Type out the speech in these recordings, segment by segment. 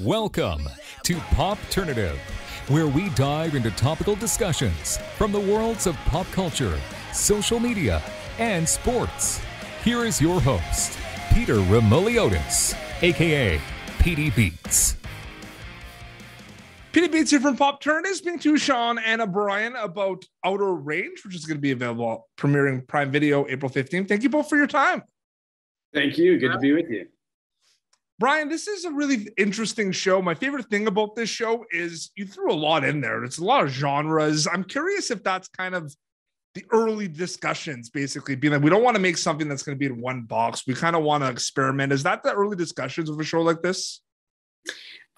Welcome to Popternative, where we dive into topical discussions from the worlds of pop culture, social media, and sports. Here is your host, Peter Remoliotis, aka PD Beats. PD Beats here from Popternative, speaking to Shaun and Brian about Outer Range, which is going to be available premiering Prime Video April 15th. Thank you both for your time. Thank you. Good to be with you. Brian, this is a really interesting show. My favorite thing about this show is you threw a lot in there. It's a lot of genres. I'm curious if that's kind of the early discussions, basically being like, we don't want to make something that's going to be in one box. We kind of want to experiment. Is that the early discussions of a show like this?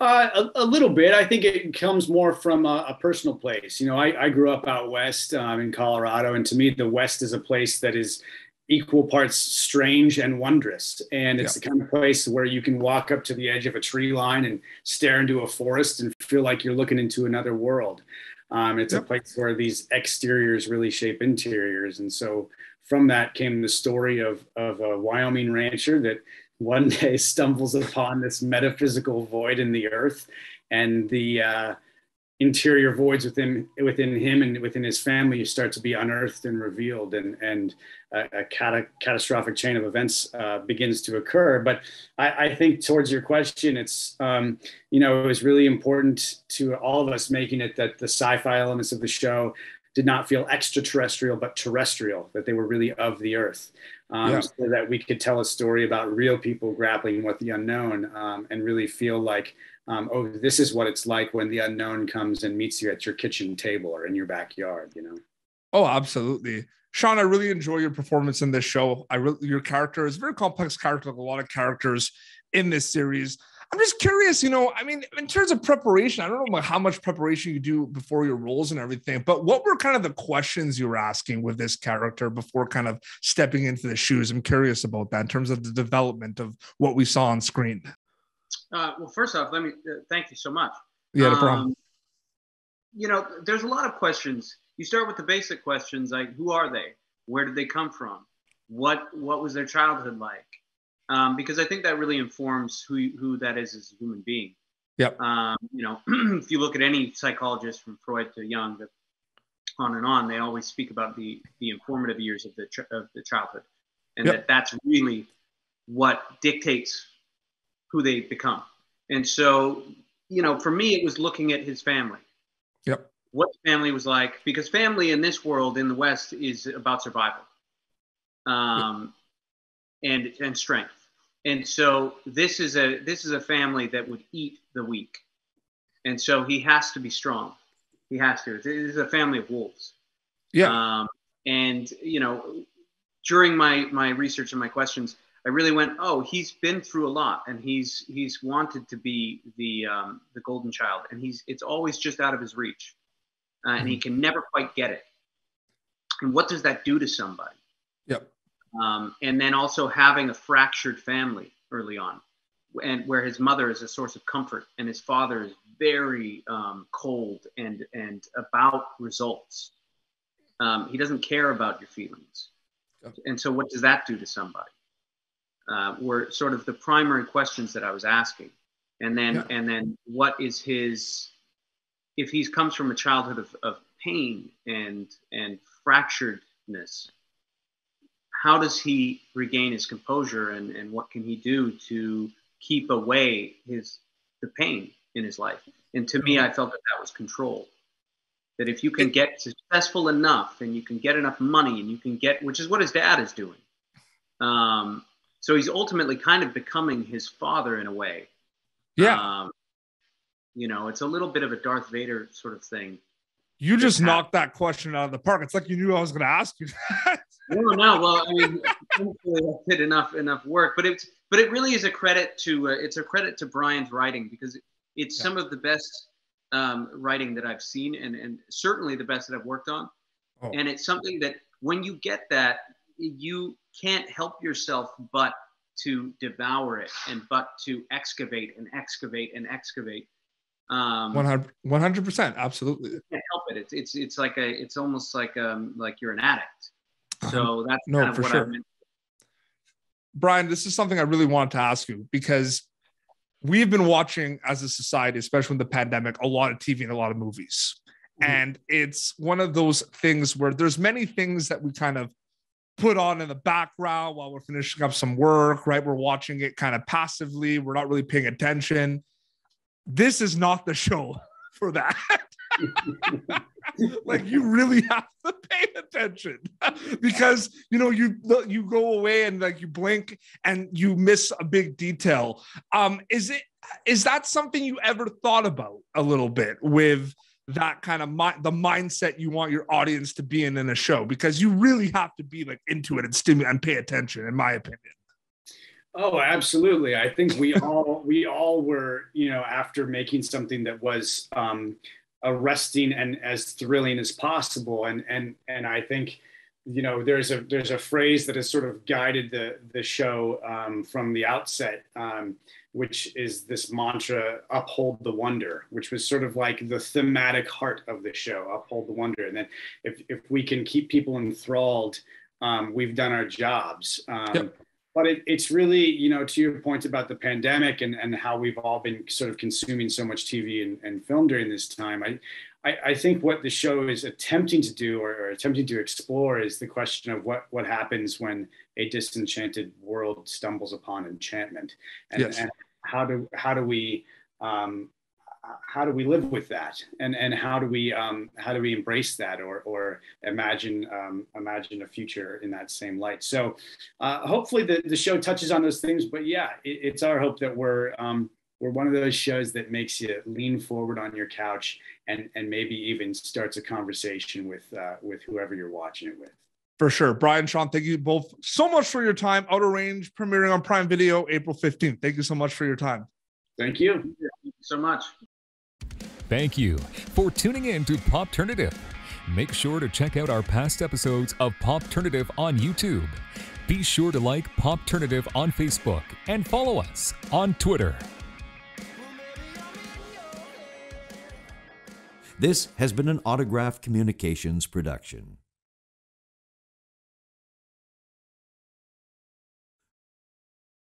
A little bit. I think it comes more from a personal place. You know, I grew up out west in Colorado, and to me, the West is a place that is equal parts strange and wondrous. And it's the kind of place where you can walk up to the edge of a tree line and stare into a forest and feel like you're looking into another world. It's a place where these exteriors really shape interiors. And so from that came the story of a Wyoming rancher that one day stumbles upon this metaphysical void in the earth, and the interior voids within him and within his family start to be unearthed and revealed, and a catastrophic chain of events begins to occur. But I think towards your question, it's, it was really important to all of us making it that the sci-fi elements of the show did not feel extraterrestrial, but terrestrial, that they were really of the earth, so that we could tell a story about real people grappling with the unknown, and really feel like, this is what it's like when the unknown comes and meets you at your kitchen table or in your backyard, you know? Oh, absolutely. Shaun, I really enjoy your performance in this show. Your character is a very complex character, like a lot of characters in this series. I'm just curious, in terms of preparation, I don't know how much preparation you do before your roles and everything, but what were kind of the questions you were asking with this character before kind of stepping into the shoes? I'm curious about that in terms of the development of what we saw on screen. Well, first off, let me thank you so much. Yeah, no problem. There's a lot of questions. You start with the basic questions like, who are they? Where did they come from? What was their childhood like? Because I think that really informs who that is as a human being. Yep. If you look at any psychologist from Freud to Jung, on and on, they always speak about the informative years of the childhood, and that's really what dictates who they become. And so, for me, it was looking at his family. Yep. What family was like, because family in this world, in the West, is about survival, and strength. And so this is a family that would eat the weak. And so he has to be strong. He has to. It is a family of wolves. Yeah. During my research and my questions, I really went, he's been through a lot, and he's wanted to be the golden child, and it's always just out of his reach, and he can never quite get it. And what does that do to somebody? Yep. And then also having a fractured family early on, and where his mother is a source of comfort, and his father is very cold and about results. He doesn't care about your feelings. Yep. And so what does that do to somebody? Were sort of the primary questions that I was asking. And then what is if he comes from a childhood of pain and fracturedness, how does he regain his composure, and what can he do to keep away the pain in his life? And to me, I felt that was control. That if you can get successful enough, and you can get enough money, and you can which is what his dad is doing. So he's ultimately kind of becoming his father in a way. Yeah. It's a little bit of a Darth Vader sort of thing. You just knocked that question out of the park. It's like you knew I was going to ask you that. No. Well, I mean, hopefully I did enough work, but it really is a credit to Brian's writing, because it's some of the best writing that I've seen, and certainly the best that I've worked on. Oh. And it's something that when you get that, you can't help yourself but to devour it, and but to excavate and excavate and excavate. 100%, absolutely. You can't help it. It's almost like you're an addict. So that's kind of what I meant. Brian, this is something I really wanted to ask you, because we've been watching as a society, especially in the pandemic, a lot of TV and a lot of movies. And it's one of those things where there's many things that we kind of put on in the background while we're finishing up some work, right? We're watching it kind of passively. We're not really paying attention. This is not the show for that. Like, you really have to pay attention because, you know, you go away and like you blink and you miss a big detail. Is that something you ever thought about a little bit with that kind of the mindset you want your audience to be in a show? Because you really have to be like into it and stimulate and pay attention, in my opinion. Oh, absolutely. I think we all were, you know, after making something that was arresting and as thrilling as possible. And I think, you know, there's a phrase that has sort of guided the show from the outset, which is this mantra, uphold the wonder, which was sort of like the thematic heart of the show, uphold the wonder. And then if we can keep people enthralled, we've done our jobs. Yep. But it's really, you know, to your point about the pandemic and how we've all been sort of consuming so much TV and film during this time, I think what the show is attempting to do or attempting to explore is the question of what happens when a disenchanted world stumbles upon enchantment, and, yes. and how do we live with that, and how do we embrace that or imagine a future in that same light. So hopefully the show touches on those things. But yeah, it's our hope that we're one of those shows that makes you lean forward on your couch and maybe even starts a conversation with whoever you're watching it with. For sure. Brian, Shaun, thank you both so much for your time. Outer Range premiering on Prime Video April 15th. Thank you so much for your time. Thank you. Thank you so much. Thank you for tuning in to Popternative. Make sure to check out our past episodes of Popternative on YouTube. Be sure to like Popternative on Facebook and follow us on Twitter. This has been an Autograph Communications production.